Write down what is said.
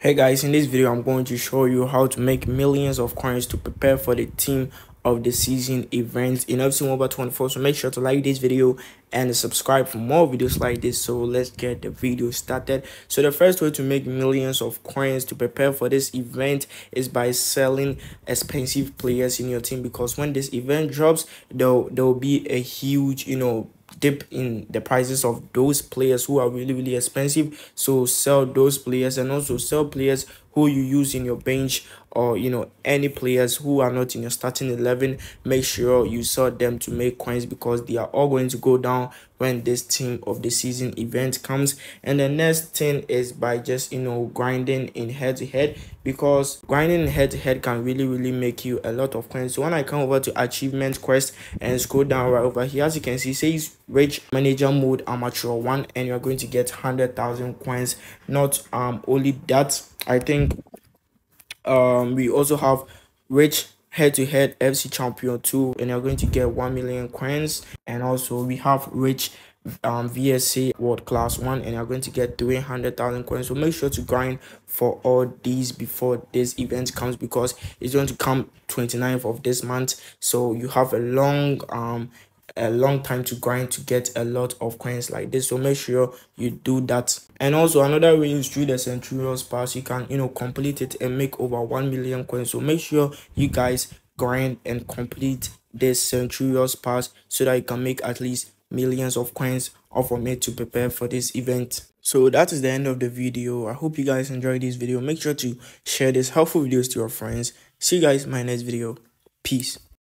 Hey guys, in this video I'm going to show you how to make millions of coins to prepare for the team of the season events in FC Mobile 24. So make sure to like this video and subscribe for more videos like this. So let's get the video started. So the first way to make millions of coins to prepare for this event is by selling expensive players in your team, because when this event drops, there'll be a huge dip in the prices of those players who are really expensive. So sell those players, and also sell players who you use in your bench, or any players who are not in your starting 11. Make sure you sell them to make coins, because they are all going to go down when this team of the season event comes. And the next thing is by just grinding in head to head, because grinding in head to head can really make you a lot of coins. So when I come over to achievement quest and scroll down right over here, as you can see, it says rich manager mode amateur 1, and you're going to get 100,000 coins. Not only that, I think we also have rich head-to-head FC champion 2, and you're going to get 1 million coins. And also we have rich VSA world class 1, and you're going to get 300,000 coins. So make sure to grind for all these before this event comes, because it's going to come 29th of this month. So you have a long time to grind to get a lot of coins like this. So make sure you do that. And also another way is through the Centurions pass. You can complete it and make over 1 million coins. So make sure you guys grind and complete this Centurions pass, so that you can make at least millions of coins off of it to prepare for this event. So that is the end of the video. I hope you guys enjoyed this video. Make sure to share this helpful videos to your friends. See you guys in my next video. Peace.